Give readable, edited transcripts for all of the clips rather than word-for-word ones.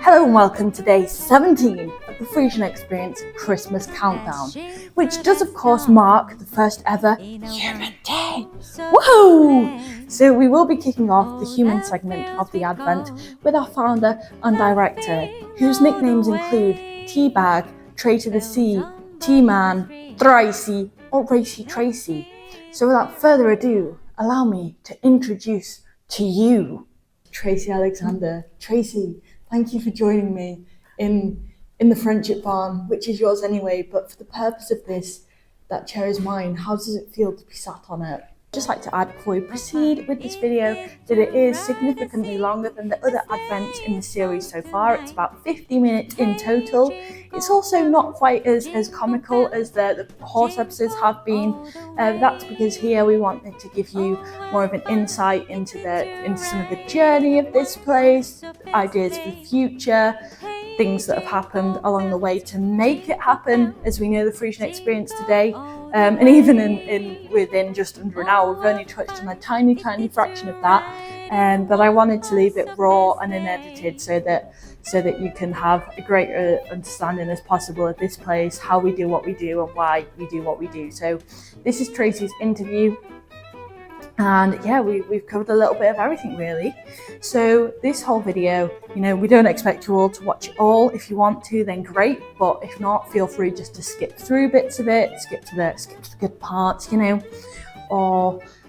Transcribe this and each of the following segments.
Hello and welcome to day 17 of the Friesian Experience Christmas Countdown, which does of course mark the first ever Human Day. Woohoo! So we will be kicking off the human segment of the Advent with our founder and director, whose nicknames include Teabag, Tracey the Sea, T-Man, Tracey, or Racy Tracey. So without further ado, allow me to introduce to you Tracey Alexander. Tracey, thank you for joining me in the friendship barn, which is yours anyway, but for the purpose of this, that chair is mine. How does it feel to be sat on it? I'd just like to add before we proceed with this video that it is significantly longer than the other Advents in the series so far. It's about 50 minutes in total. It's also not quite as comical as the horse episodes have been. That's because here we wanted to give you more of an insight into some of the journey of this place, ideas for the future, things that have happened along the way to make it happen, as we know the Friesian Experience today. And even within just under an hour, we've only touched on a tiny fraction of that. But I wanted to leave it raw and unedited so that you can have a greater understanding as possible of this place, how we do what we do and why we do what we do. So this is Tracey's interview. And yeah, we've covered a little bit of everything really. So this whole video, we don't expect you all to watch it all. If you want to, then great. But if not, feel free just to skip through bits of it, skip to the good parts,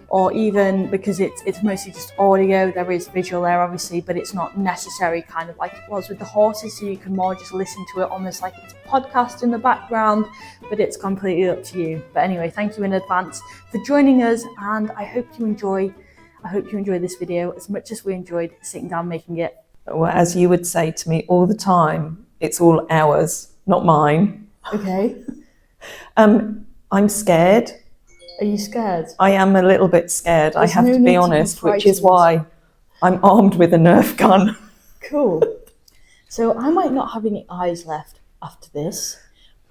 or even because it's mostly just audio, there is visual there obviously, but it's not necessary kind of like it was with the horses, so you can more just listen to it almost like it's a podcast in the background, but it's completely up to you. But anyway, thank you in advance for joining us, and I hope you enjoy this video as much as we enjoyed sitting down making it. Well, as you would say to me all the time, it's all ours, not mine. Okay. I'm scared. Are you scared? I am a little bit scared, I have to be honest, which is why I'm armed with a Nerf gun. Cool. So I might not have any eyes left after this,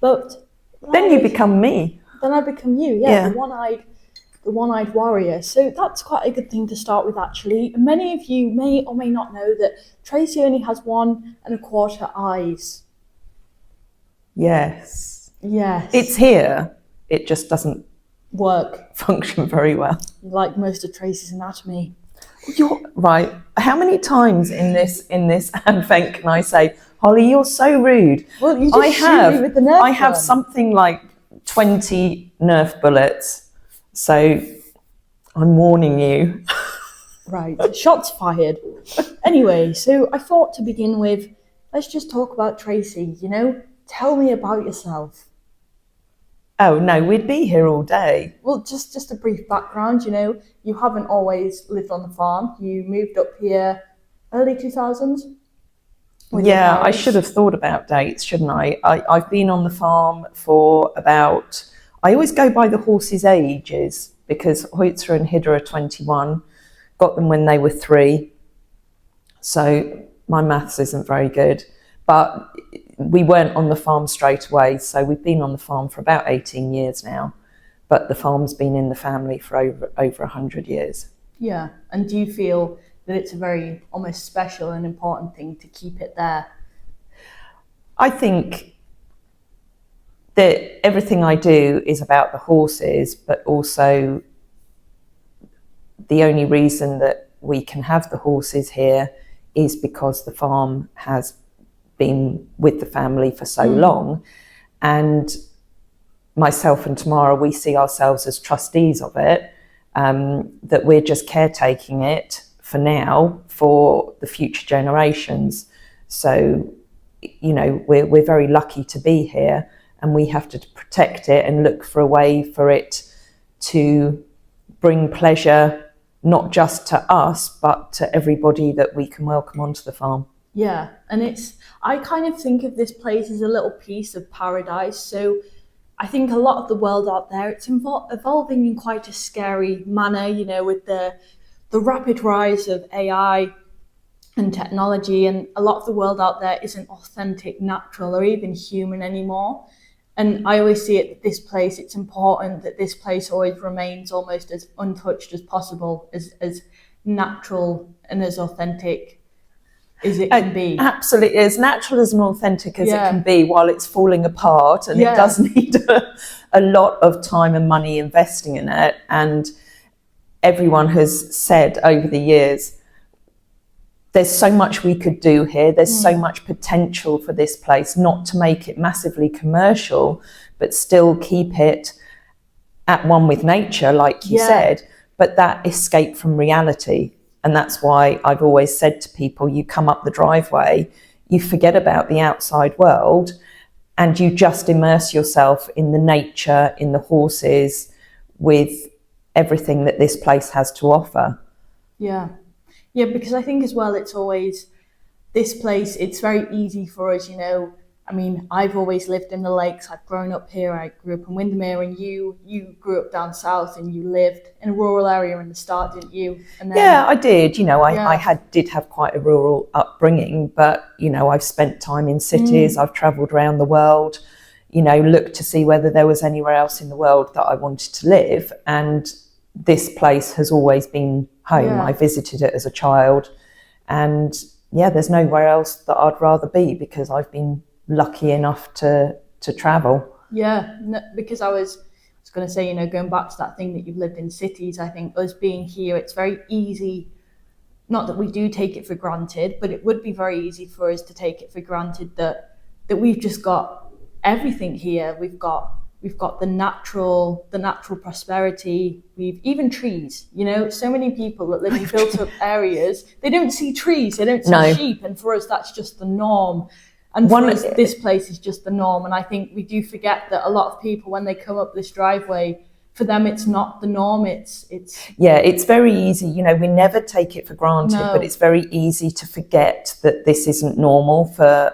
but then you become me. Then I become you, yeah. The one-eyed warrior. So that's quite a good thing to start with actually. Many of you may or may not know that Tracey only has 1.25 eyes. Yes. Yes. It's here. It just doesn't function very well. Like most of Tracey's anatomy. You're right. How many times in this advent can I say, Holly, you're so rude? Well, you just shoot me with the Nerf gun. I have something like 20 Nerf bullets, so I'm warning you. Right, shots fired. Anyway, so I thought to begin with, let's just talk about Tracey, Tell me about yourself. Oh no, we'd be here all day. Well, just a brief background, you haven't always lived on the farm. You moved up here early 2000s. Yeah, I should have thought about dates, shouldn't I? I've been on the farm for about, I always go by the horses' ages because Hoitzer and Hidra are 21, got them when they were 3. So my maths isn't very good, but we weren't on the farm straight away, so we've been on the farm for about 18 years now, but the farm's been in the family for over 100 years. Yeah, and do you feel that it's a very almost special and important thing to keep it there? I think that everything I do is about the horses, but also the only reason that we can have the horses here is because the farm has been with the family for so long, and myself and Tamara, we see ourselves as trustees of it, that we're just caretaking it for now for the future generations. So we're very lucky to be here, and we have to protect it and look for a way for it to bring pleasure not just to us but to everybody that we can welcome onto the farm. Yeah, and I kind of think of this place as a little piece of paradise. So I think a lot of the world out there, it's evolving in quite a scary manner, with the rapid rise of AI and technology, and a lot of the world out there isn't authentic, natural, or even human anymore. And I always see it that this place, it's important that this place always remains almost as untouched as possible, as natural and as authentic as it can be. Absolutely, as natural as and authentic as it Yeah. can be while it's falling apart, and it does need a lot of time and money investing in it. And everyone has said over the years, there's so much we could do here. There's so much potential for this place, not to make it massively commercial, but still keep it at one with nature, like you said, but that escape from reality. And that's why I've always said to people, you come up the driveway, you forget about the outside world, and you just immerse yourself in the nature, in the horses, with everything that this place has to offer. Yeah. Yeah, because I think as well, it's always this place, it's very easy for us, you know. I mean, I've always lived in the lakes. I've grown up here. I grew up in Windermere, and you grew up down south, and you lived in a rural area in the start, didn't you? And then, yeah, I did. You know, I did have quite a rural upbringing, but, you know, I've spent time in cities. I've travelled around the world, you know, looked to see whether there was anywhere else in the world that I wanted to live. And this place has always been home. Yeah. I visited it as a child, and yeah, there's nowhere else that I'd rather be, because I've been lucky enough to travel. Yeah, no, because I was going to say, you know, going back to that thing that you've lived in cities, I think us being here, it's very easy, not that we do take it for granted, but it would be very easy for us to take it for granted that we've just got everything here. We've got the natural prosperity. We've even trees, you know, so many people that live in built up areas, they don't see trees, they don't see sheep. And for us, that's just the norm. And for us, this place is just the norm. And I think we do forget that a lot of people, when they come up this driveway, for them, it's not the norm. It's yeah, it's very easy. You know, we never take it for granted, but it's very easy to forget that this isn't normal for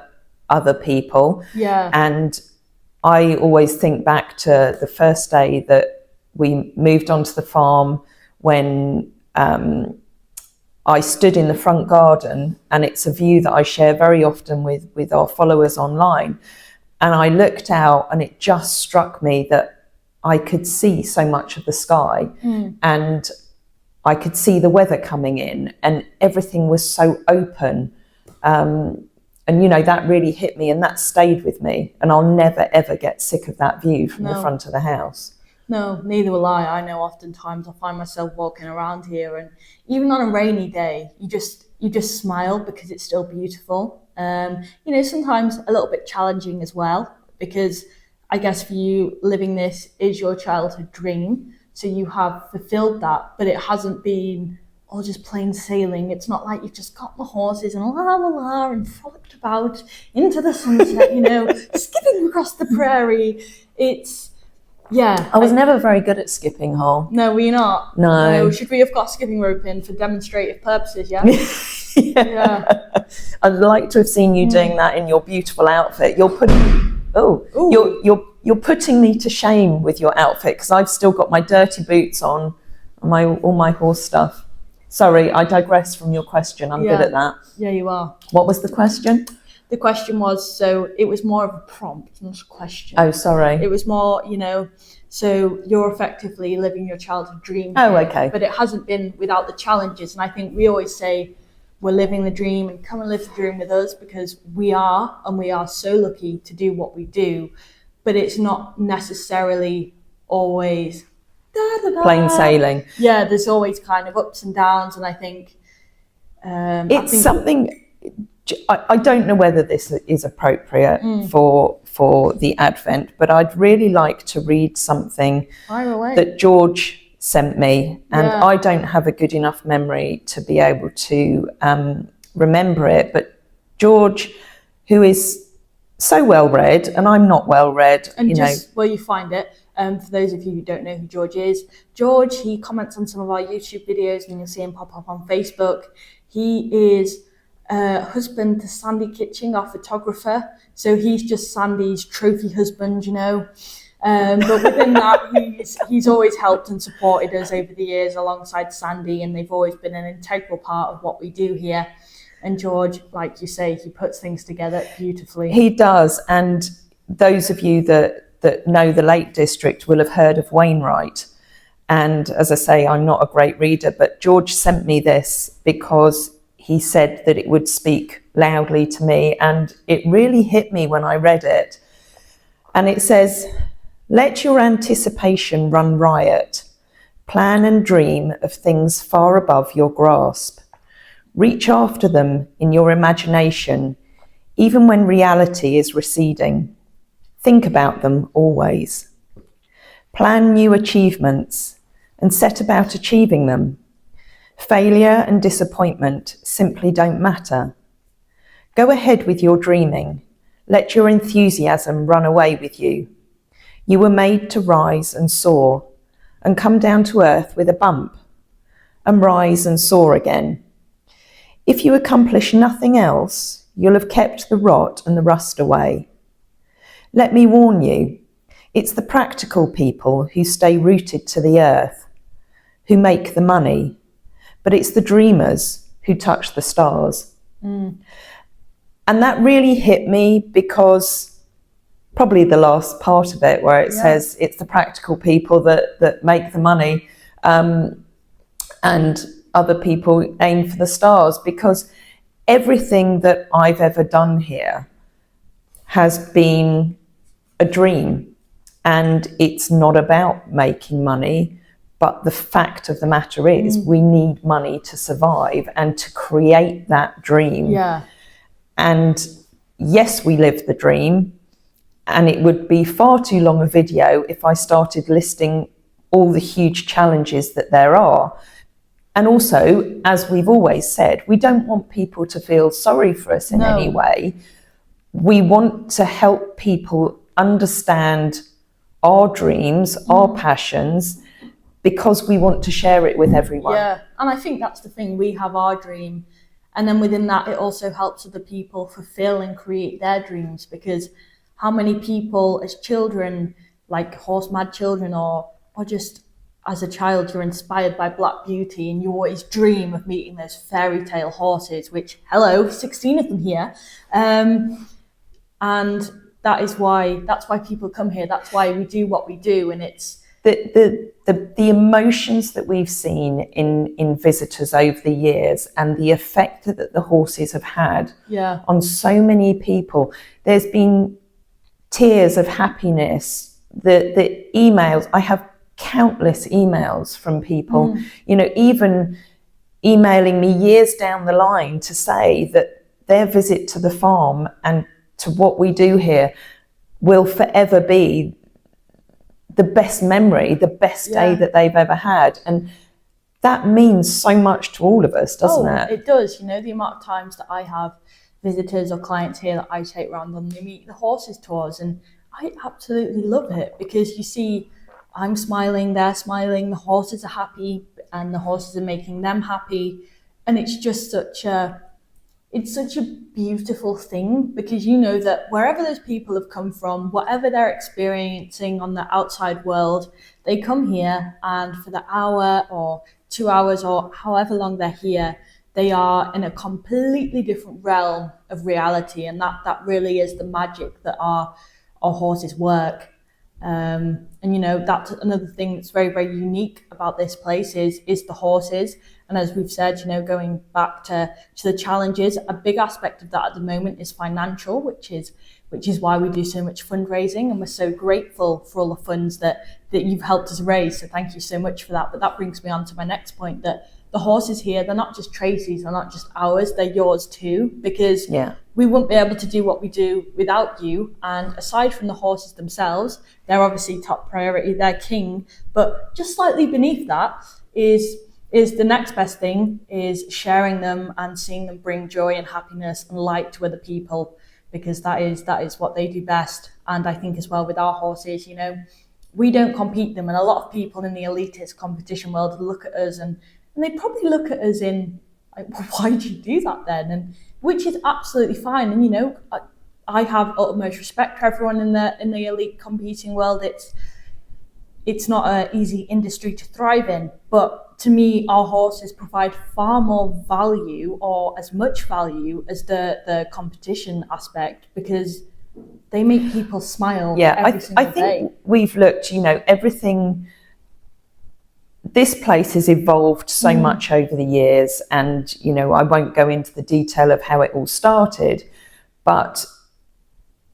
other people. Yeah. And I always think back to the first day that we moved onto the farm, when I stood in the front garden, and it's a view that I share very often with our followers online. And I looked out, and it just struck me that I could see so much of the sky, and I could see the weather coming in, and everything was so open. And, you know, that really hit me, and that stayed with me. And I'll never, ever get sick of that view from the front of the house. No, neither will I. I know oftentimes I find myself walking around here, and even on a rainy day, you just smile because it's still beautiful. You know, sometimes a little bit challenging as well, because I guess for you, living this is your childhood dream. So you have fulfilled that, but it hasn't been all just plain sailing. It's not like you've just got the horses and la la la and frolicked about into the sunset, you know, skipping across the prairie. I was never very good at skipping, Hole. No, were you not? No. Should we have got skipping rope in for demonstrative purposes, yeah? Yeah. I'd like to have seen you doing that in your beautiful outfit. You're putting me to shame with your outfit, because I've still got my dirty boots on and all my horse stuff. Sorry, I digress from your question. I'm good at that. Yeah, you are. What was the question? The question was, so it was more of a prompt, not a question. Oh, sorry. It was more, you know, so you're effectively living your childhood dream. Oh, okay. But it hasn't been without the challenges. And I think we always say we're living the dream, and come and live the dream with us, because we are so lucky to do what we do. But it's not necessarily always plain sailing. Yeah, there's always kind of ups and downs. And I think something... I don't know whether this is appropriate for the Advent, but I'd really like to read something that George sent me, and I don't have a good enough memory to be able to remember it. But George, who is so well read, and I'm not well read, and where you find it. For those of you who don't know who George is, George, he comments on some of our YouTube videos, and you'll see him pop up on Facebook. He is husband to Sandy Kitching, our photographer. So he's just Sandy's trophy husband, you know. But within that, he's always helped and supported us over the years alongside Sandy, and they've always been an integral part of what we do here. And George, like you say, he puts things together beautifully. He does. And those of you that know the Lake District will have heard of Wainwright. And as I say, I'm not a great reader, but George sent me this because he said that it would speak loudly to me, and it really hit me when I read it. And it says, "Let your anticipation run riot. Plan and dream of things far above your grasp. Reach after them in your imagination, even when reality is receding. Think about them always. Plan new achievements and set about achieving them. Failure and disappointment simply don't matter. Go ahead with your dreaming. Let your enthusiasm run away with you. You were made to rise and soar, and come down to earth with a bump, and rise and soar again. If you accomplish nothing else, you'll have kept the rot and the rust away. Let me warn you, it's the practical people who stay rooted to the earth, who make the money, but it's the dreamers who touch the stars." And that really hit me, because probably the last part of it, where it says it's the practical people that make the money, and other people aim for the stars, because everything that I've ever done here has been a dream, and it's not about making money. But the fact of the matter is, we need money to survive and to create that dream. Yeah. And yes, we live the dream. And it would be far too long a video if I started listing all the huge challenges that there are. And also, as we've always said, we don't want people to feel sorry for us in any way. We want to help people understand our dreams, our passions, because we want to share it with everyone. Yeah, and I think that's the thing. We have our dream, and then within that, it also helps other people fulfill and create their dreams, because how many people as children, like horse mad children, or just as a child, you're inspired by Black Beauty and you always dream of meeting those fairy tale horses, which, hello, 16 of them here. And that's why people come here. That's why we do what we do. And it's the emotions that we've seen in visitors over the years, and the effect that the horses have had on so many people. There's been tears of happiness, the emails. I have countless emails from people, even emailing me years down the line to say that their visit to the farm and to what we do here will forever be the best memory, the best day that they've ever had. And that means so much to all of us, doesn't it? It does. The amount of times that I have visitors or clients here that I take around on the Meet the Horses tours, and I absolutely love it, because you see I'm smiling, they're smiling, the horses are happy, and the horses are making them happy. And it's just such a beautiful thing, because you know that wherever those people have come from, whatever they're experiencing on the outside world, they come here, and for the hour or 2 hours or however long they're here, they are in a completely different realm of reality. And that really is the magic that our horses work. And that's another thing that's very, very unique about this place is the horses. And as we've said, going back to the challenges, a big aspect of that at the moment is financial, which is why we do so much fundraising, and we're so grateful for all the funds that you've helped us raise. So thank you so much for that. But that brings me on to my next point, that the horses here, they're not just Tracey's, they're not just ours, they're yours too, because we wouldn't be able to do what we do without you. And aside from the horses themselves, they're obviously top priority, they're king, but just slightly beneath that is the next best thing, is sharing them and seeing them bring joy and happiness and light to other people, because that is what they do best. And I think as well with our horses, we don't compete them, and a lot of people in the elitist competition world look at us and they probably look at us in like, well, why do you do that then? And which is absolutely fine. And I have utmost respect for everyone in the elite competing world. It's not an easy industry to thrive in, but to me, our horses provide far more value, or as much value as the competition aspect, because they make people smile. I think we've looked, everything this place has evolved so much over the years, and I won't go into the detail of how it all started, but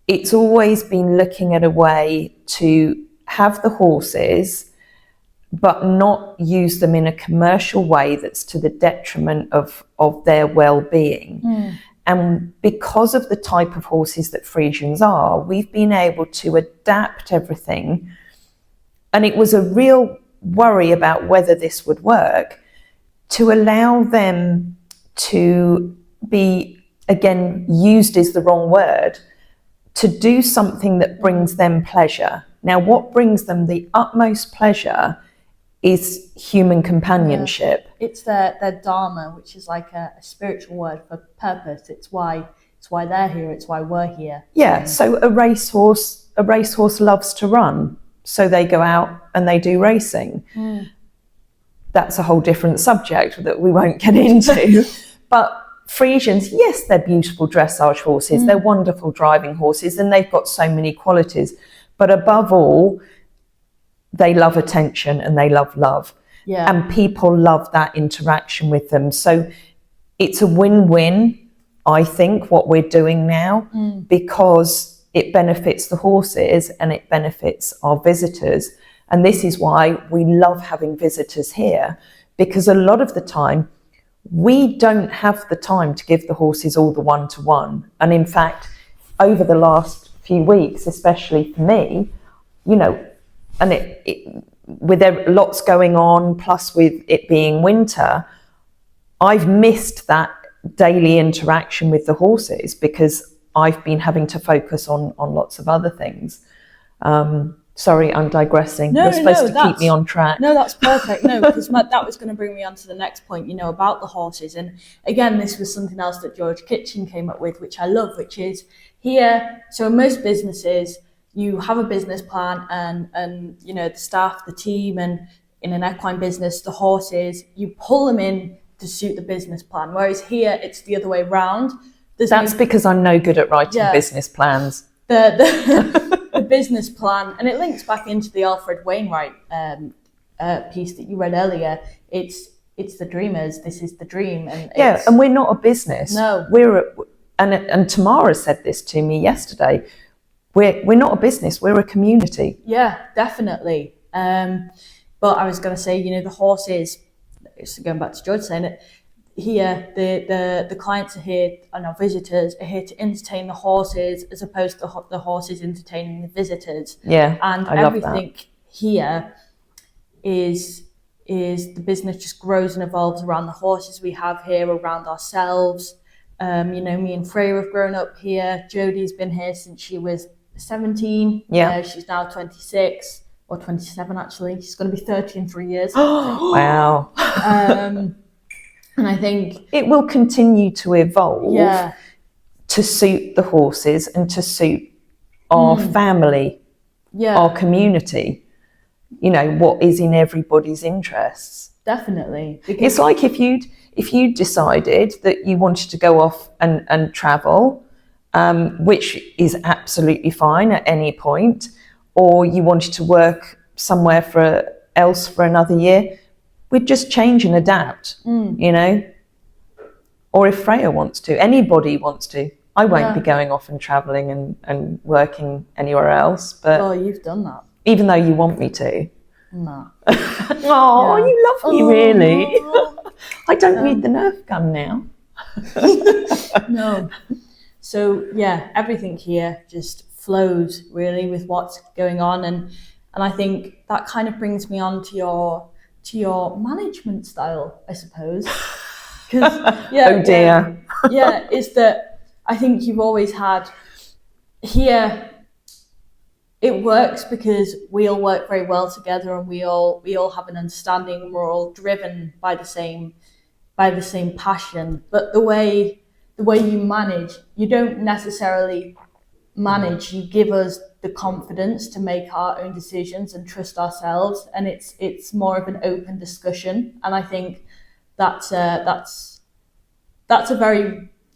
it's always been looking at a way to have the horses but not use them in a commercial way that's to the detriment of their well-being. And because of the type of horses that Friesians are, we've been able to adapt everything. And it was a real worry about whether this would work, to allow them to be, again, used is the wrong word, to do something that brings them pleasure. Now, what brings them the utmost pleasure is human companionship. Yeah. It's their dharma, which is like a spiritual word for purpose. It's why they're here. It's why we're here. Yeah. So a racehorse loves to run, so they go out and they do racing. That's a whole different subject that we won't get into. But Friesians, yes, they're beautiful dressage horses. They're wonderful driving horses, and they've got so many qualities. But above all, they love attention and they love love. Yeah. And people love that interaction with them. So it's a win-win, I think, what we're doing now, because it benefits the horses and it benefits our visitors. And this is why we love having visitors here, because a lot of the time we don't have the time to give the horses all the one-to-one. And in fact, over the last few weeks, especially for me, and with lots going on, plus with it being winter, I've missed that daily interaction with the horses because I've been having to focus on lots of other things. Sorry, I'm digressing. You're supposed to keep me on track. No, that's perfect. No, because that was going to bring me on to the next point, about the horses. And again, this was something else that George Kitchen came up with, which I love, which is here. So in most businesses, you have a business plan and the staff, the team, and in an equine business, the horses, you pull them in to suit the business plan. Whereas here, it's the other way round. That's because I'm no good at writing business plans. The business plan, and it links back into the Alfred Wainwright piece that you read earlier. It's the dreamers. This is the dream. And we're not a business. No. And Tamara said this to me yesterday. We're not a business, we're a community. Yeah, definitely. But I was going to say, the horses, so going back to George saying it, here, the clients are here, and our visitors are here to entertain the horses as opposed to the horses entertaining the visitors. Yeah, and I love everything that. Here is the business just grows and evolves around the horses we have here, around ourselves. Me and Freya have grown up here. Jodie's been here since she was 17. Yeah. She's now 26 or 27 actually. She's going to be 30 in 3 years. Wow. And I think it will continue to evolve Yeah. to suit the horses and to suit our family, Yeah. our community, what is in everybody's interests. Definitely. It's like if you decided that you wanted to go off and travel, which is absolutely fine at any point, or you wanted to work somewhere else for another year, we'd just change and adapt, Or if Freya wants to, anybody wants to. I won't be going off and travelling and working anywhere else. But Oh, you've done that. even though you want me to. No. Oh, Yeah. you love me, really. I don't need the Nerf gun now. No. So yeah, everything here just flows really with what's going on, and I think that kind of brings me on to your management style, I suppose. 'Cause, Oh dear. is that I think you've always had here. It works because we all work very well together, and we all have an understanding, and we're all driven by the same passion. But the way you manage, you don't necessarily manage. You give us the confidence to make our own decisions and trust ourselves, and it's more of an open discussion. And I think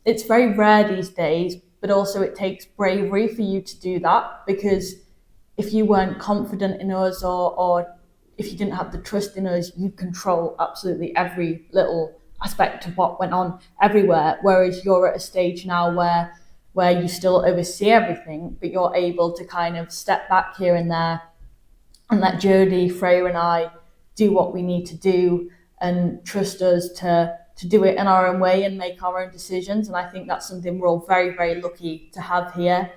it's very rare these days, but also it takes bravery for you to do that, because if you weren't confident in us, or if you didn't have the trust in us, you control absolutely every little aspect of what went on everywhere. Whereas you're at a stage now where you still oversee everything, but you're able to kind of step back here and there and let Jodie, Freya and I do what we need to do and trust us to do it in our own way and make our own decisions. And I think that's something we're all very, very lucky to have here.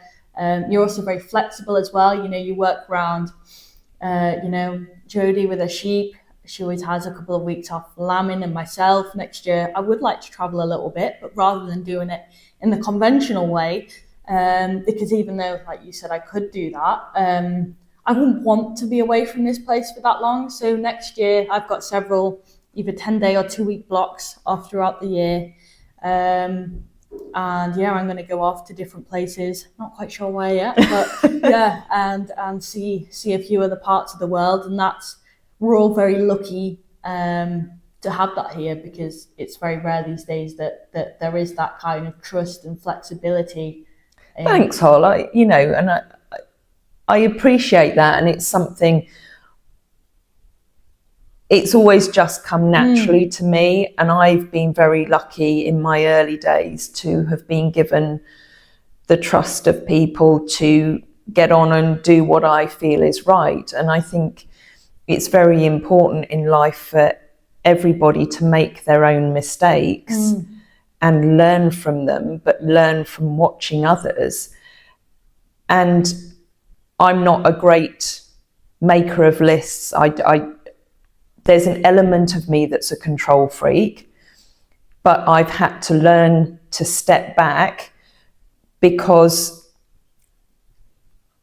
You're also very flexible as well. You know, you work around, Jodie with her sheep. She always has a couple of weeks off lambing, and myself next year. I would like to travel a little bit, but rather than doing it in the conventional way, because even though, like you said, I could do that, I wouldn't want to be away from this place for that long. So next year, I've got several either 10-day or 2-week blocks off throughout the year. And yeah, I'm going to go off to different places. Not quite sure where yet, but yeah, and see a few other parts of the world. And we're all very lucky to have that here, because it's very rare these days that there is that kind of trust and flexibility. Thanks, Hol. I appreciate that, and it's something. It's always just come naturally to me, and I've been very lucky in my early days to have been given the trust of people to get on and do what I feel is right. And I think it's very important in life for everybody to make their own mistakes and learn from them, but learn from watching others. And I'm not a great maker of lists. There's an element of me that's a control freak, but I've had to learn to step back, because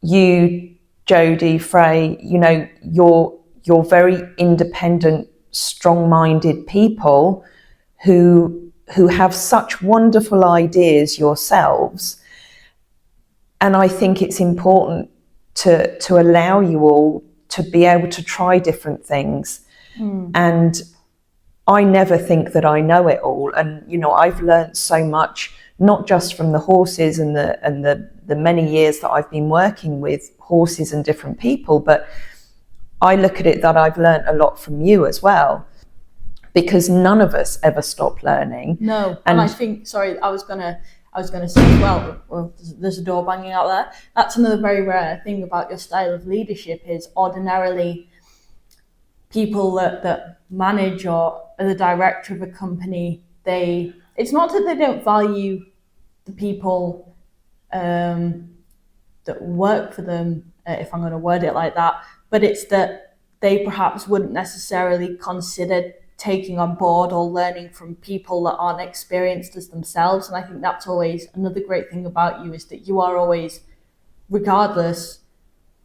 you, Jodie, Frey, you know, you're very independent, strong-minded people who have such wonderful ideas yourselves. And I think it's important to allow you all to be able to try different things. And I never think that I know it all. And, you know, I've learned so much, not just from the horses and the many years that I've been working with horses and different people, but I look at it that I've learned a lot from you as well, because none of us ever stop learning. No, and I think, sorry, I was gonna say as well, there's a door banging out there. That's another very rare thing about your style of leadership, is ordinarily people that manage or are the director of a company, it's not that they don't value the people that work for them, if I'm going to word it like that, but it's that they perhaps wouldn't necessarily consider taking on board or learning from people that aren't experienced as themselves. And I think that's always another great thing about you, is that you are always, regardless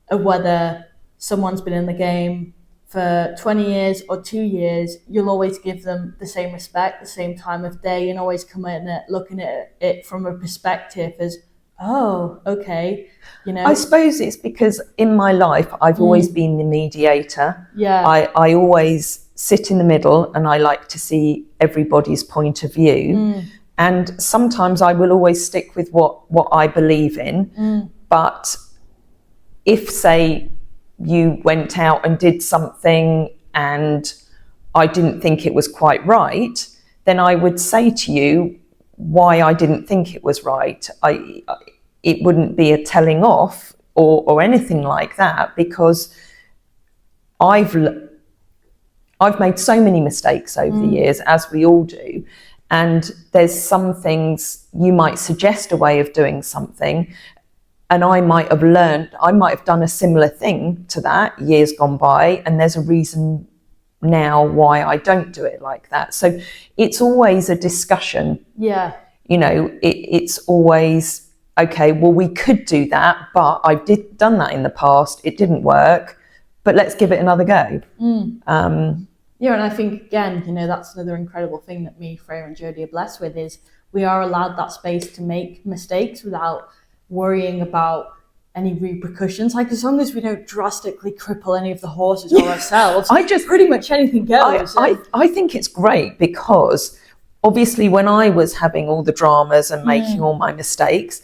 of whether someone's been in the game for 20 years or 2 years, you'll always give them the same respect, the same time of day, and always come in at looking at it from a perspective as, oh, okay, you know. I suppose it's because in my life I've always been the mediator. Yeah. I always sit in the middle, and I like to see everybody's point of view. And sometimes I will always stick with what I believe in. But if, say, you went out and did something and I didn't think it was quite right, then I would say to you why I didn't think it was right. It wouldn't be a telling off or anything like that, because I've made so many mistakes over the years, as we all do. And there's some things you might suggest a way of doing something, and I might have done a similar thing to that years gone by, and there's a reason now why I don't do it like that. So it's always a discussion. Yeah. You know, it's always, okay, well, we could do that, but I've done that in the past. It didn't work, but let's give it another go. Yeah, and I think, again, you know, that's another incredible thing that me, Freya and Jodie are blessed with, is we are allowed that space to make mistakes without worrying about any repercussions. Like, as long as we don't drastically cripple any of the horses or ourselves, pretty much anything goes. I think it's great, because obviously when I was having all the dramas and making all my mistakes,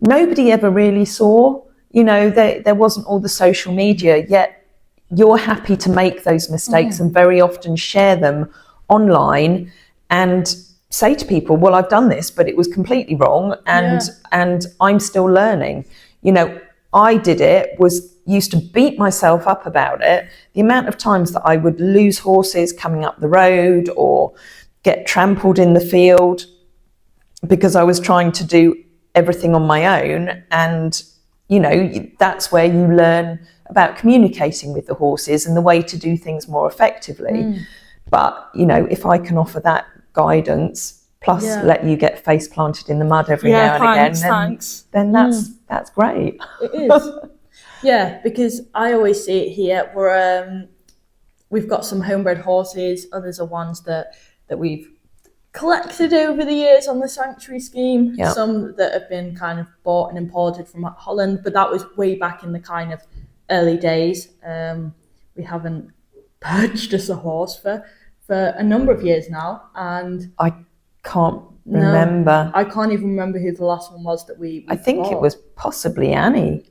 nobody ever really saw, you know, there wasn't all the social media, yet you're happy to make those mistakes and very often share them online and say to people, well, I've done this, but it was completely wrong, and I'm still learning. You know, I used to beat myself up about it. The amount of times that I would lose horses coming up the road or get trampled in the field because I was trying to do everything on my own. And, you know, that's where you learn about communicating with the horses and the way to do things more effectively. But, you know, if I can offer that guidance, plus let you get face planted in the mud every now and again, then that's great. It is. Yeah, because I always see it here. We've got some homebred horses. Others are ones that we've collected over the years on the sanctuary scheme. Yep. Some that have been kind of bought and imported from Holland, but that was way back in the kind of early days. We haven't purchased a horse for a number of years now, and I can't remember. I can't even remember who the last one was that we I think bought. it was possibly Annie.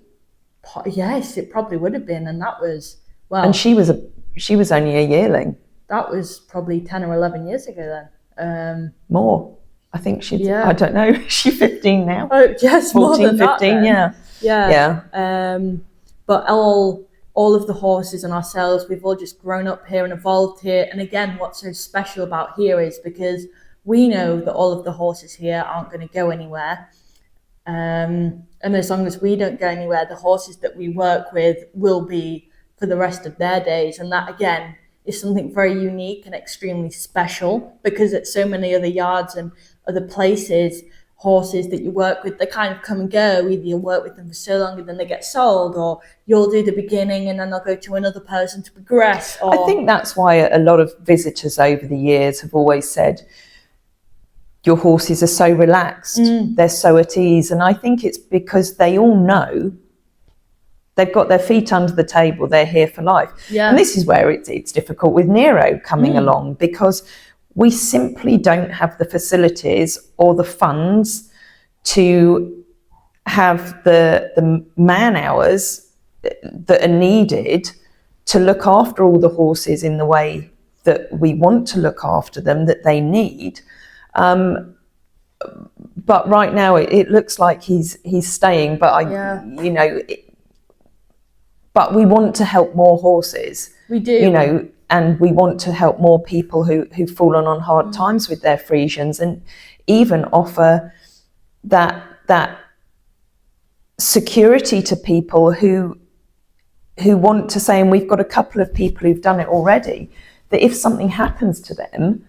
Yes, it probably would have been, and that was and she was only a yearling. That was probably 10 or 11 years ago then. More. I think I don't know, is she 15 now? Oh, yes, 14, more than 15, that, yeah. But all of the horses and ourselves, we've all just grown up here and evolved here. And again, what's so special about here is because we know that all of the horses here aren't going to go anywhere. And as long as we don't go anywhere, the horses that we work with will be for the rest of their days. And that, again, is something very unique and extremely special, because at so many other yards and other places, horses that you work with, they kind of come and go. Either you'll work with them for so long and then they get sold, or you'll do the beginning and then they'll go to another person to progress. I think that's why a lot of visitors over the years have always said, your horses are so relaxed, they're so at ease. And I think it's because they all know they've got their feet under the table, they're here for life. Yeah. And this is where it's difficult with Nero coming along, because we simply don't have the facilities or the funds to have the man hours that are needed to look after all the horses in the way that we want to look after them, that they need. But right now it looks like he's staying, but but we want to help more horses. We do. And we want to help more people who've fallen on hard times with their Friesians, and even offer that security to people who want to say, and we've got a couple of people who've done it already, that if something happens to them,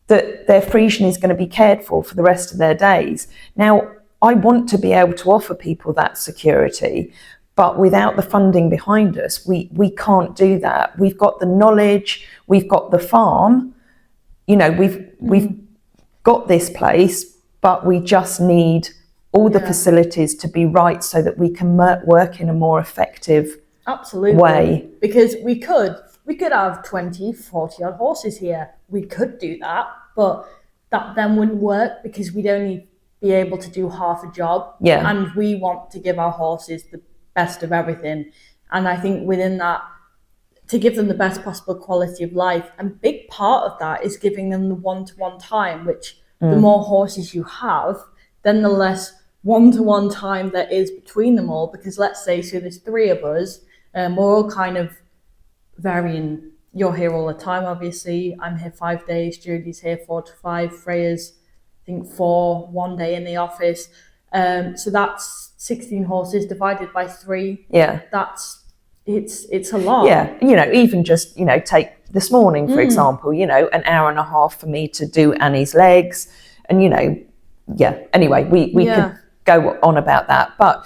that their Friesian is going to be cared for the rest of their days. Now, I want to be able to offer people that security, but without the funding behind us, we can't do that. We've got the knowledge, we've got the farm, we've got this place, but we just need all the facilities to be right so that we can work in a more effective way. Because we could have 20, 40 odd horses here. We could do that, but that then wouldn't work, because we'd only be able to do half a job. Yeah. And we want to give our horses the best of everything. And I think within that, to give them the best possible quality of life, and a big part of that is giving them the one-to-one time, which the more horses you have, then the less one-to-one time there is between them all. Because let's say, so there's three of us, we're all kind of varying. You're here all the time, obviously. I'm here 5 days. Judy's here 4 to 5. Freya's, I think, 4 1 day in the office. So that's 16 horses divided by 3. Yeah, it's a lot. Yeah, even just take this morning for example. An hour and a half for me to do Annie's legs, and Anyway, we could go on about that, but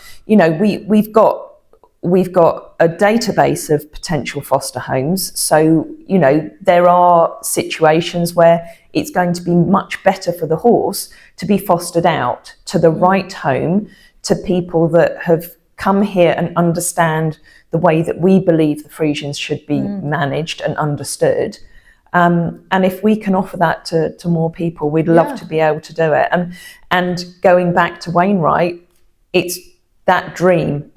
we've got a database of potential foster homes. So, there are situations where it's going to be much better for the horse to be fostered out to the right home, to people that have come here and understand the way that we believe the Friesians should be managed and understood. And if we can offer that to more people, we'd love to be able to do it. And going back to Wainwright, it's that dream.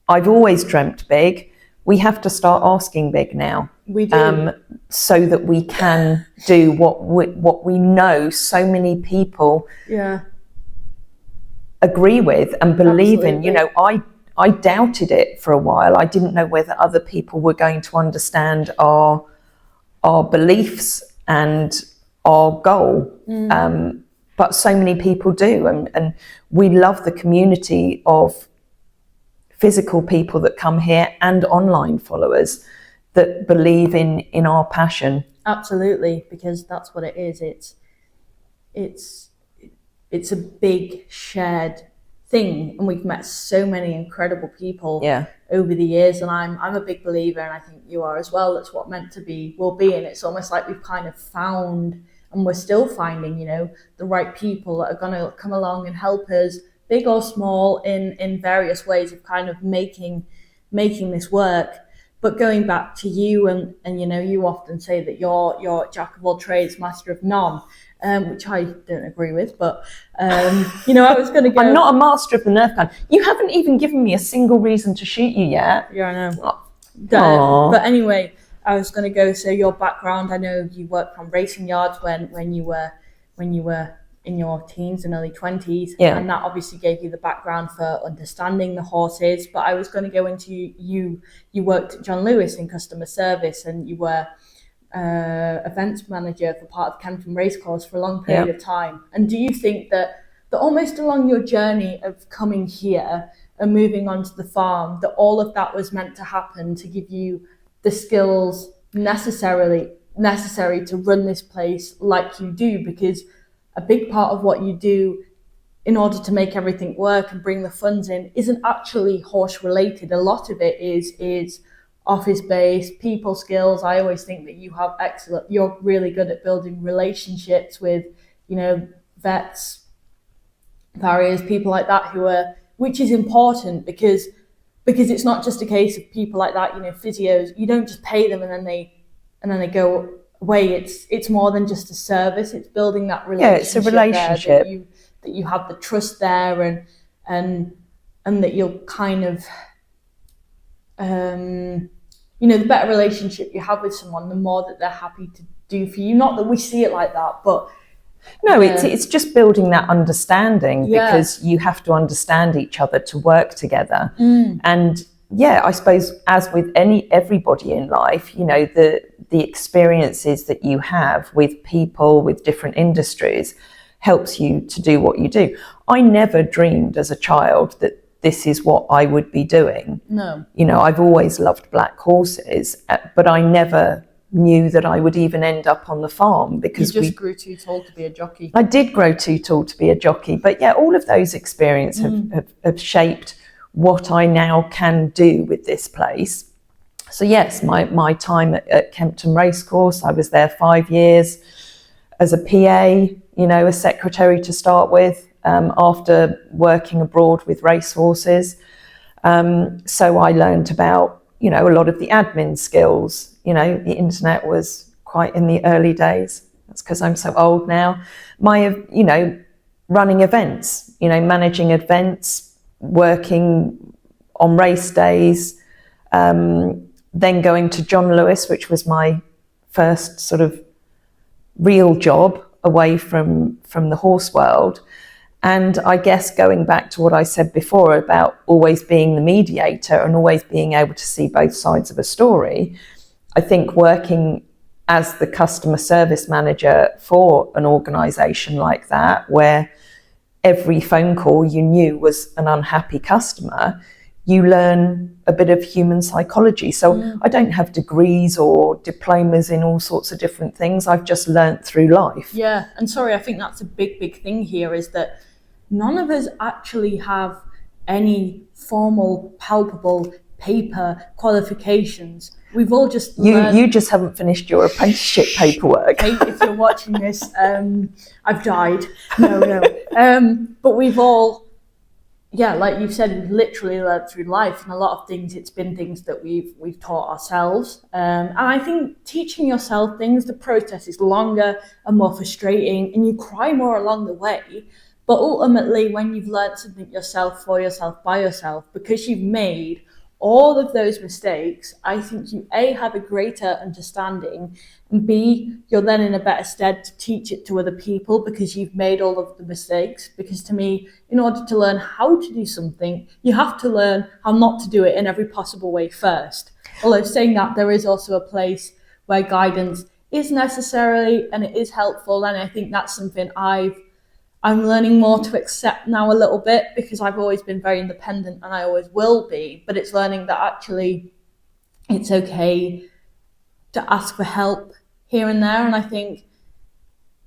I've always dreamt big, we have to start asking big now. We do. So that we can do what we know so many people agree with and believe in. You know, I doubted it for a while. I didn't know whether other people were going to understand our beliefs and our goal. But so many people do, and we love the community of physical people that come here and online followers that believe in our passion. Absolutely, because that's what it is. It's a big shared thing, and we've met so many incredible people over the years, and I'm a big believer, and I think you are as well, that's what meant to be will be. And it's almost like we've kind of found, and we're still finding, you know, the right people that are going to come along and help us, big or small, in various ways of kind of making this work. But going back to you, and you know, you often say that you're jack of all trades, master of none, which I don't agree with. But you know, I was going to go. I'm not a master of the Nerf gun. You haven't even given me a single reason to shoot you yet. Yeah, I know. But anyway, I was going to go. So your background, I know you worked on racing yards when you were in your teens and early 20s, and that obviously gave you the background for understanding the horses. But I was going to go into you worked at John Lewis in customer service, and you were events manager for part of Kempton Racecourse for a long period of time. And do you think that almost along your journey of coming here and moving onto the farm, that all of that was meant to happen to give you the skills necessary to run this place like you do? Because a big part of what you do in order to make everything work and bring the funds in isn't actually horse related. A lot of it is office based, people skills. I always think that you're really good at building relationships with, you know, vets, farriers, people like that which is important because it's not just a case of people like that, you know, physios. You don't just pay them and then they go way. It's more than just a service. It's building that relationship. It's a relationship that you have the trust there, and that you'll kind of you know, the better relationship you have with someone, the more that they're happy to do for you. Not that we see it like that, but no, it's just building that understanding, because you have to understand each other to work together. And I suppose, as with everybody in life, you know, the experiences that you have with people, with different industries, helps you to do what you do. I never dreamed as a child that this is what I would be doing. No. You know, I've always loved black horses, but I never knew that I would even end up on the farm, because you just grew too tall to be a jockey. I did grow too tall to be a jockey, but all of those experiences have shaped what I now can do with this place. So yes, my time at Kempton Racecourse, I was there 5 years as a PA, you know, a secretary to start with, after working abroad with racehorses. So I learned about, you know, a lot of the admin skills. You know, the internet was quite in the early days. That's because I'm so old now. You know, running events, you know, managing events, working on race days, then going to John Lewis, which was my first sort of real job away from the horse world. And I guess going back to what I said before about always being the mediator and always being able to see both sides of a story, I think working as the customer service manager for an organisation like that, where every phone call you knew was an unhappy customer, you learn a bit of human psychology. So I don't have degrees or diplomas in all sorts of different things. I've just learnt through life. Yeah, and sorry, I think that's a big thing here, is that none of us actually have any formal, palpable paper qualifications. We've all just learned. You just haven't finished your apprenticeship paperwork. If you're watching this, I've died. No. But we've all, like you've said, we've literally learned through life, and a lot of things, it's been things that we've taught ourselves. And I think teaching yourself things, the process is longer and more frustrating, and you cry more along the way. But ultimately, when you've learned something yourself, for yourself, by yourself, because you've made all of those mistakes, I think you A, have a greater understanding, and B, you're then in a better stead to teach it to other people because you've made all of the mistakes. Because to me, in order to learn how to do something, you have to learn how not to do it in every possible way first. Although saying that, there is also a place where guidance is necessary and it is helpful, and I think that's something I'm learning more to accept now a little bit, because I've always been very independent and I always will be, but it's learning that actually it's okay to ask for help here and there. And I think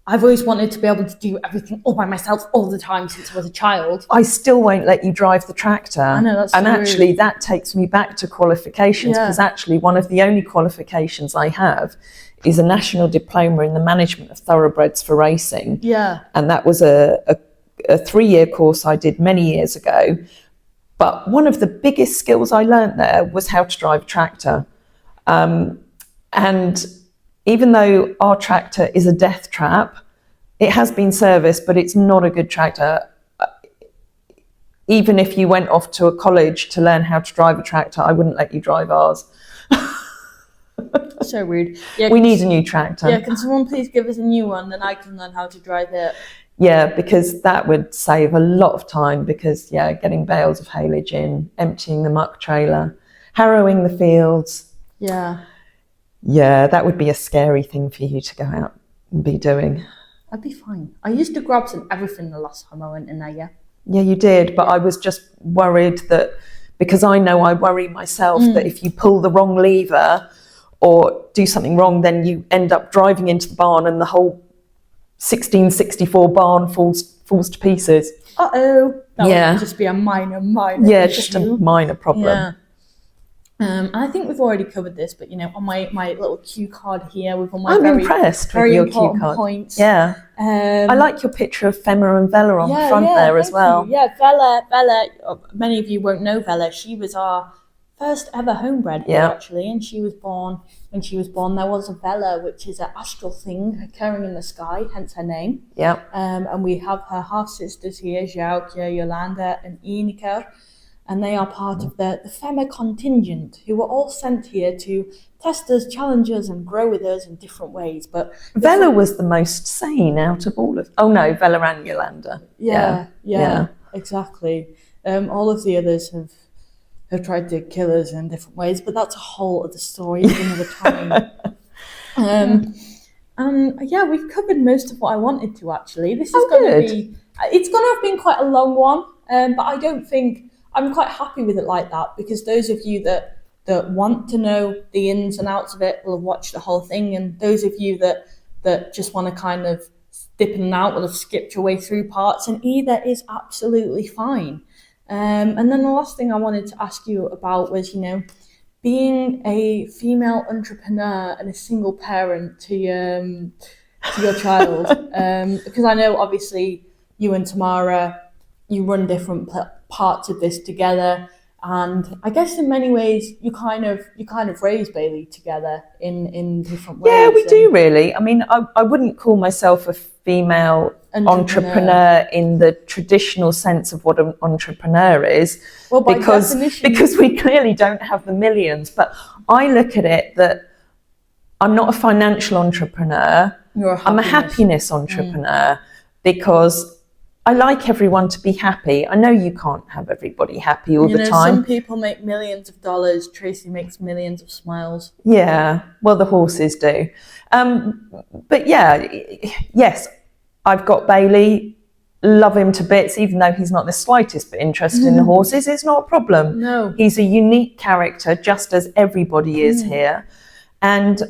I've always wanted to be able to do everything all by myself all the time since I was a child. I still won't let you drive the tractor. I know, that's and so actually rude. That takes me back to qualifications, because actually one of the only qualifications I have is a national diploma in the management of thoroughbreds for racing. Yeah. And that was a 3-year course I did many years ago. But one of the biggest skills I learned there was how to drive a tractor. And even though our tractor is a death trap, it has been serviced, but it's not a good tractor. Even if you went off to a college to learn how to drive a tractor, I wouldn't let you drive ours. So rude. Yeah, we need a new tractor. Yeah, can someone please give us a new one, then I can learn how to drive it. Yeah, because that would save a lot of time, because, getting bales of haylage in, emptying the muck trailer, harrowing the fields. Yeah. Yeah, that would be a scary thing for you to go out and be doing. I'd be fine. I used to grab some everything the last time I went in there, yeah. Yeah, you did, but I was just worried that, because I know I worry myself, that if you pull the wrong lever or do something wrong, then you end up driving into the barn and the whole 1664 barn falls to pieces. Uh-oh. That would just be a minor issue. Just a minor problem. Yeah. And I think we've already covered this, but on my little cue card here, with all my impressed with your cue card. Points. Yeah. I like your picture of Femma and Vella on the front there as well. You. Yeah, Vella. Many of you won't know Vella. She was our first ever homebred here, actually, and she was born. When she was born, there was a Vella, which is an astral thing occurring in the sky, hence her name. Yeah. And we have her half sisters here, Xiaokia, Yolanda, and Inika. And they are part of the Femma contingent, who were all sent here to test us, challenge us, and grow with us in different ways. But Vella was the most sane out of all of... Oh, no, Vella and Yolanda. Yeah, exactly. All of the others have tried to kill us in different ways, but that's a whole other story for another time. We've covered most of what I wanted to, actually. This is going to be... It's going to have been quite a long one, but I don't think... I'm quite happy with it like that, because those of you that want to know the ins and outs of it will have watched the whole thing, and those of you that just want to kind of dip in and out will have skipped your way through parts, and either is absolutely fine. And then the last thing I wanted to ask you about was, being a female entrepreneur and a single parent to your child, because I know obviously you and Tamara, you run different parts of this together, and I guess in many ways you kind of raise Bailey together in different ways. Yeah, we do really. I mean, I wouldn't call myself a female entrepreneur in the traditional sense of what an entrepreneur is, because we clearly don't have the millions. But I look at it that I'm not a financial entrepreneur. I'm a happiness entrepreneur, because I like everyone to be happy. I know you can't have everybody happy all the time. Some people make millions of dollars. Tracey makes millions of smiles. Yeah, well, the horses do. But yes, I've got Bailey. Love him to bits, even though he's not the slightest bit interested in the horses. It's not a problem. No. He's a unique character, just as everybody is here. And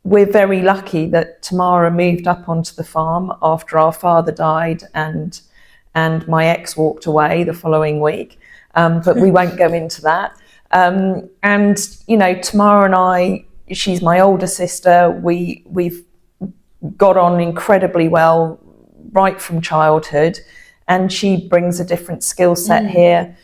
we're very lucky that Tamara moved up onto the farm after our father died and my ex walked away the following week. But we won't go into that. And, Tamara and I, she's my older sister. We've got on incredibly well right from childhood, and she brings a different skill set here.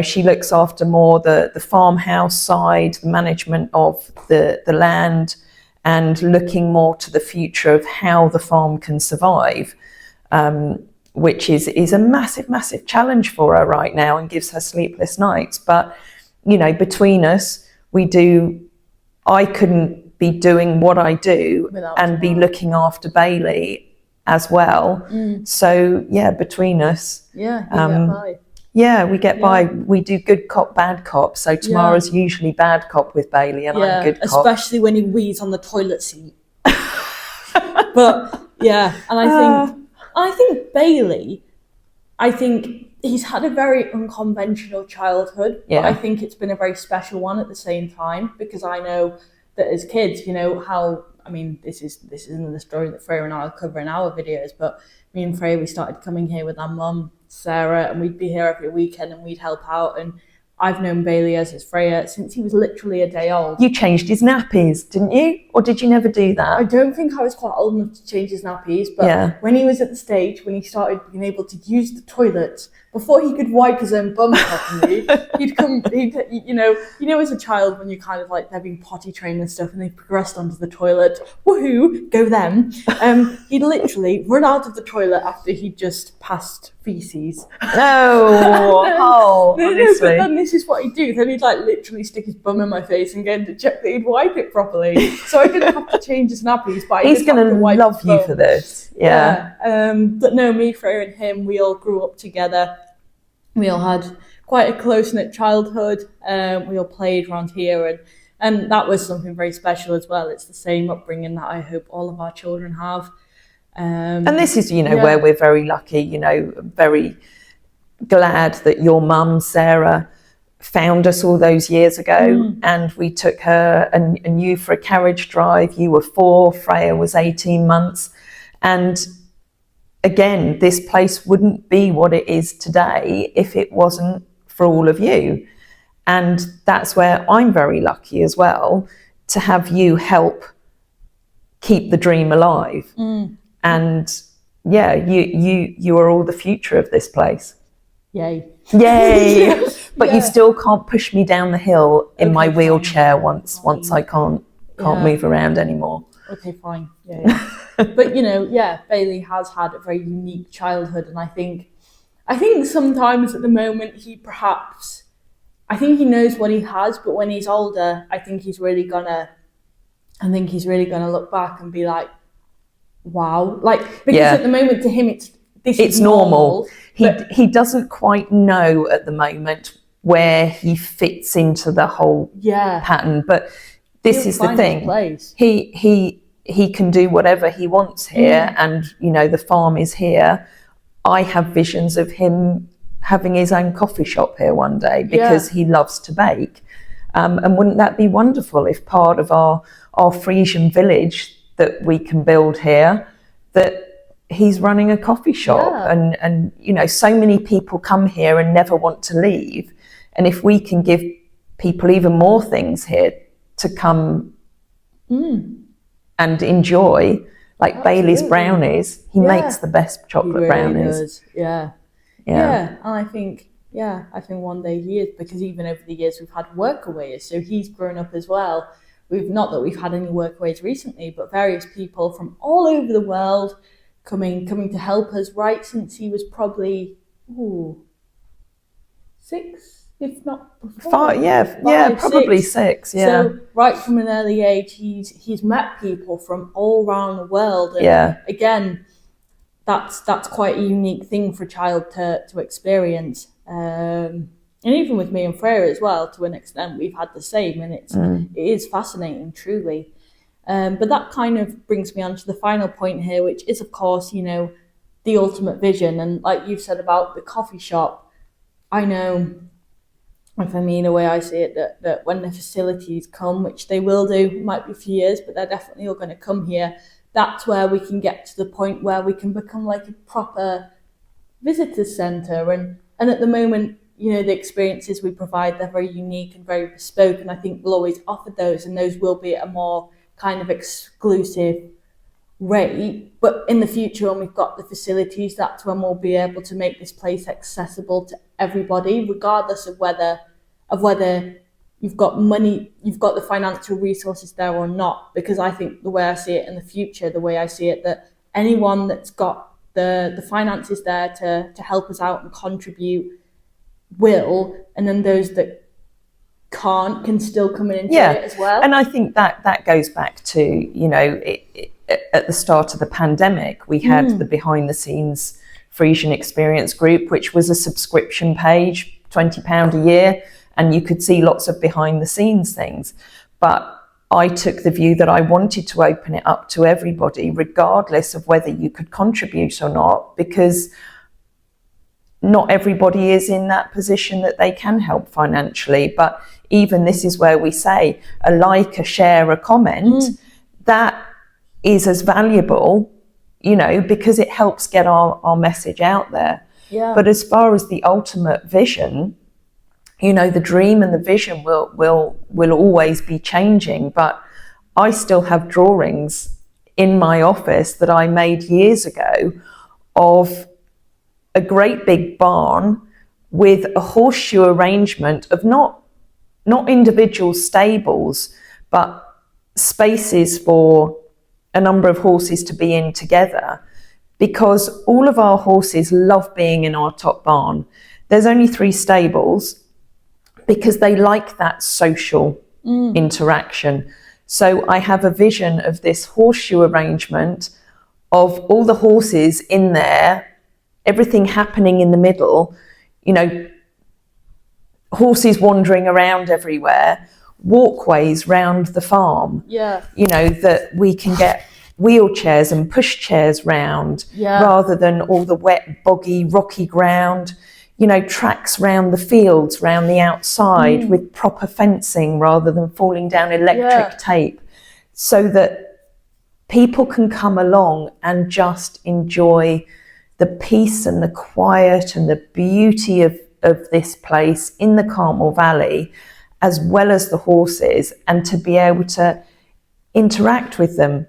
She looks after more the farmhouse side, the management of the land, and looking more to the future of how the farm can survive, which is a massive, massive challenge for her right now and gives her sleepless nights. But between us, I couldn't be doing what I do and be looking after Bailey as well. So yeah, between us, you get by. Yeah, we get by. We do good cop, bad cop. So Tamara's usually bad cop with Bailey, and I'm good cop. Especially when he wheezes on the toilet seat. But yeah, and I think Bailey, he's had a very unconventional childhood. Yeah. But I think it's been a very special one at the same time, because I know that as kids, how, this isn't the story that Freya and I will cover in our videos, but me and Freya, we started coming here with our mum, Sarah, and we'd be here every weekend and we'd help out. And I've known Bailey, as is Freya, since he was literally a day old. You changed his nappies, didn't you? Or did you never do that? I don't think I was quite old enough to change his nappies, but when he was at the stage when he started being able to use the toilet, before he could wipe his own bum properly, as a child when you're kind of like, they're being potty trained and stuff and they progressed onto the toilet, woohoo, go them. He'd literally run out of the toilet after he'd just passed feces. Oh, But then this is what he'd do. Then he'd like literally stick his bum in my face and get him to check that he'd wipe it properly. So I didn't have to change his nappies, but he's going to love you for this. Yeah. But no, me, Freya and him, we all grew up together. We all had quite a close-knit childhood. We all played around here, and that was something very special as well. It's the same upbringing that I hope all of our children have. And this is, where we're very lucky, very glad that your mum, Sarah, found us all those years ago, and we took her and you for a carriage drive. You were 4, Freya was 18 months. And again, this place wouldn't be what it is today if it wasn't for all of you. And that's where I'm very lucky as well, to have you help keep the dream alive. And yeah, you are all the future of this place. Yay. But you still can't push me down the hill in my wheelchair once I can't move around anymore. Okay, fine. Yeah. But Bailey has had a very unique childhood, and I think sometimes at the moment he knows what he has, but when he's older, I think he's really gonna look back and be like, wow, because at the moment to him it's normal. He doesn't quite know at the moment where he fits into the whole pattern, but this is the thing. He can do whatever he wants here, and the farm is here. I have visions of him having his own coffee shop here one day, because he loves to bake. And wouldn't that be wonderful if part of our Friesian village that we can build here, that he's running a coffee shop, and so many people come here and never want to leave. And if we can give people even more things here to come and enjoy, like Absolutely. Bailey's brownies, he makes the best chocolate really brownies. Does. Yeah. And I think one day he is, because even over the years we've had workaways, so he's grown up as well. Not that we've had any workaways recently, but various people from all over the world coming to help us, right since he was probably 6, if not before. 5, probably 6. Yeah. So right from an early age, he's met people from all around the world. And again, that's quite a unique thing for a child to experience. And even with me and Freya as well, to an extent, we've had the same, and it is fascinating, truly. But that kind of brings me on to the final point here, which is, of course, the ultimate vision. And like you've said about the coffee shop, I know, for me, the way I see it, that when the facilities come, which they will do, it might be a few years, but they're definitely all going to come here, that's where we can get to the point where we can become like a proper visitor centre. And at the moment, the experiences we provide, they're very unique and very bespoke, and I think we'll always offer those, and those will be at a more kind of exclusive rate. But in the future, when we've got the facilities, that's when we'll be able to make this place accessible to everybody, regardless of whether you've got money, you've got the financial resources there or not. Because I think the way I see it in the future, the way I see it, that anyone that's got the finances there to help us out and contribute will, and then those that can still come in and enjoy it as well. And I think that goes back to, you know, at the start of the pandemic, we had the behind the scenes Friesian experience group, which was a subscription page, £20 a year, and you could see lots of behind the scenes things. But I took the view that I wanted to open it up to everybody, regardless of whether you could contribute or not, because not everybody is in that position that they can help financially. But even this is where we say a like, a share, a comment, that is as valuable, you know, because it helps get our message out there. Yeah. But as far as the ultimate vision, you know, the dream and the vision will always be changing. But I still have drawings in my office that I made years ago of a great big barn with a horseshoe arrangement of not individual stables, but spaces for a number of horses to be in together, because all of our horses love being in our top barn. There's only 3 stables because they like that social interaction. So I have a vision of this horseshoe arrangement of all the horses in there, everything happening in the middle, you know, horses wandering around everywhere, walkways round the farm. Yeah. You know, that we can get wheelchairs and pushchairs round rather than all the wet, boggy, rocky ground. You know, tracks round the fields, round the outside with proper fencing rather than falling down electric tape, so that people can come along and just enjoy the peace and the quiet and the beauty of this place in the Carmel Valley, as well as the horses, and to be able to interact with them,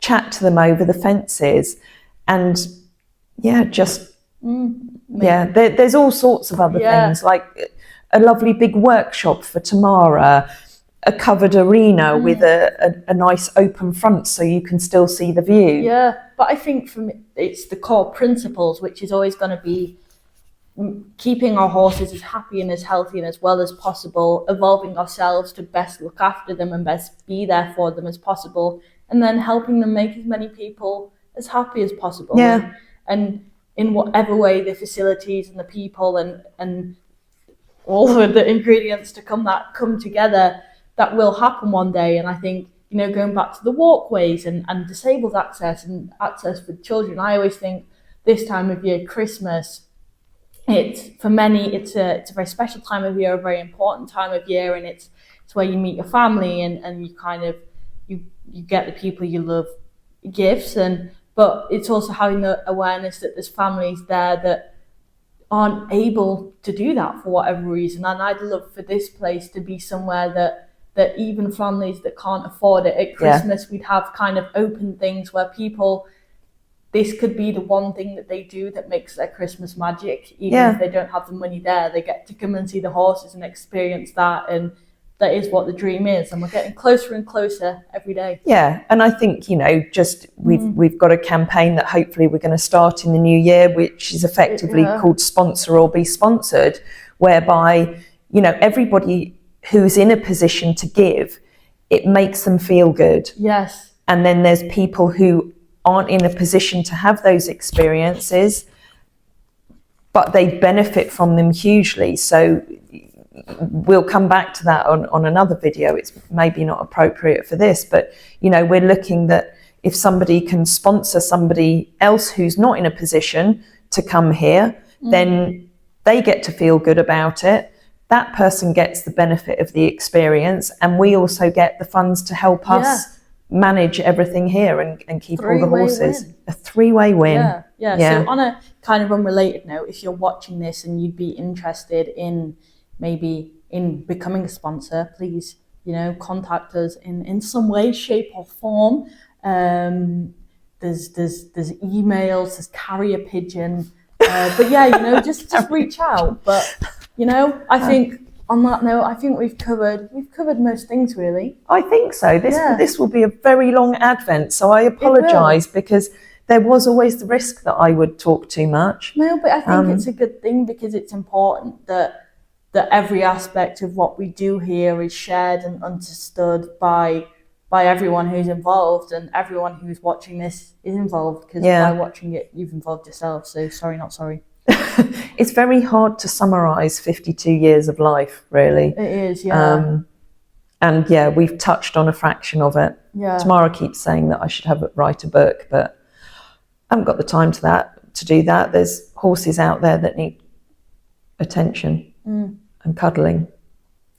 chat to them over the fences, and there's all sorts of other things, like a lovely big workshop for Tamara, a covered arena with a nice open front so you can still see the view. Yeah, but I think for me, it's the core principles, which is always going to be keeping our horses as happy and as healthy and as well as possible, evolving ourselves to best look after them and best be there for them as possible, and then helping them make as many people as happy as possible. Yeah. And in whatever way the facilities and the people and all of the ingredients to come together, that will happen one day. And I think, you know, going back to the walkways and disabled access and access for children, I always think this time of year, Christmas, for many it's a very special time of year, a very important time of year, and it's where you meet your family and you kind of you get the people you love gifts, but it's also having the awareness that there's families there that aren't able to do that for whatever reason. And I'd love for this place to be somewhere that even families that can't afford it at Christmas, we'd have kind of open things where people, this could be the one thing that they do that makes their Christmas magic. Even if they don't have the money there, they get to come and see the horses and experience that. And that is what the dream is. And we're getting closer and closer every day. Yeah. And I think, you know, just we've got a campaign that hopefully we're going to start in the new year, which is effectively called Sponsor or Be Sponsored, whereby, you know, everybody who's in a position to give, it makes them feel good. Yes. And then there's people who aren't in a position to have those experiences, but they benefit from them hugely. So we'll come back to that on another video. It's maybe not appropriate for this, but, you know, we're looking that if somebody can sponsor somebody else who's not in a position to come here, then they get to feel good about it. That person gets the benefit of the experience, and we also get the funds to help us manage everything here and keep all the horses. Win. A 3-way win. Yeah. So on a kind of unrelated note, if you're watching this and you'd be interested in maybe in becoming a sponsor, please, you know, contact us in some way, shape or form. There's emails, there's carrier pigeon, but yeah, you know, just reach out. But you know, I think on that note, I think we've covered most things really. I think so. This will be a very long advent, so I apologise because there was always the risk that I would talk too much. No, but I think it's a good thing, because it's important that that every aspect of what we do here is shared and understood by everyone who's involved, and everyone who's watching this is involved, because by watching it, you've involved yourself. So sorry, not sorry. It's very hard to summarise 52 years of life, really. It is, yeah. And yeah, we've touched on a fraction of it. Yeah. Tamara keeps saying that I should write a book, but I haven't got the time to do that. There's horses out there that need attention and cuddling.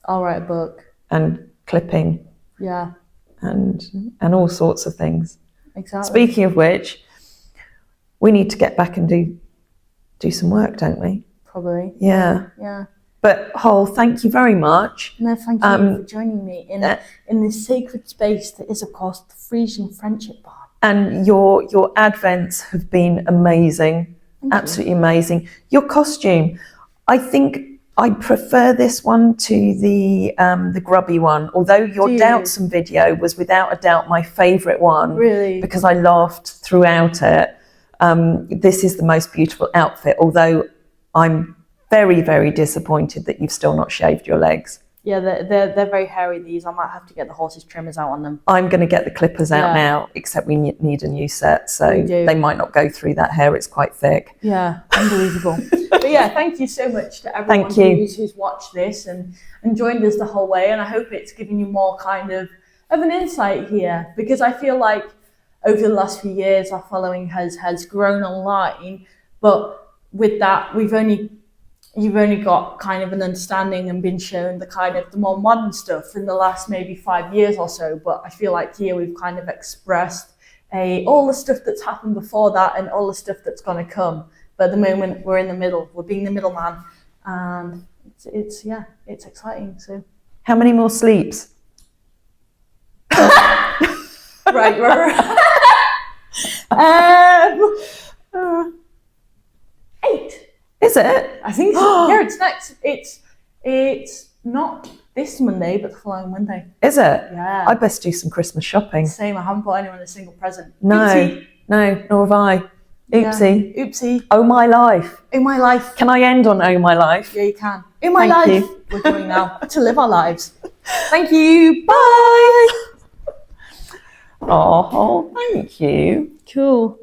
I'll write a book. And clipping. Yeah. And all sorts of things. Exactly. Speaking of which, we need to get back and do some work, don't we? Probably. Yeah. Yeah. But Hol, thank you very much. No, thank you for joining me in this sacred space that is, of course, the Friesian Friendship Bar. And your advents have been amazing. Absolutely amazing. Your costume, I think I prefer this one to the grubby one, although your Doubtsome video was without a doubt my favourite one. Really? Because I laughed throughout it. This is the most beautiful outfit, although I'm very, very disappointed that you've still not shaved your legs. Yeah, they're very hairy, these. I might have to get the horses' trimmers out on them. I'm going to get the clippers out now, except we need a new set, so they might not go through that hair. It's quite thick. Yeah, unbelievable. But yeah, thank you so much to everyone who's watched this and joined us the whole way. And I hope it's given you more kind of an insight here, because I feel like over the last few years, our following has grown online. But with that, you've only got kind of an understanding and been shown the kind of the more modern stuff in the last maybe 5 years or so. But I feel like here we've kind of expressed all the stuff that's happened before that and all the stuff that's going to come. But at the moment, we're in the middle. We're being the middleman, and it's exciting. So, how many more sleeps? right. 8. Is it? I think so. Yeah, it's next. It's not this Monday, but the following Monday. Is it? Yeah. I best do some Christmas shopping. Same. I haven't bought anyone a single present. No, Oopsie. no, nor have I. Oopsie. Yeah. Oopsie. Oh my life. Oh my life. Can I end on oh my life? Yeah, you can. Oh my Thank life. you. We're doing now to live our lives. Thank you. Bye. Oh, thank you. Cool.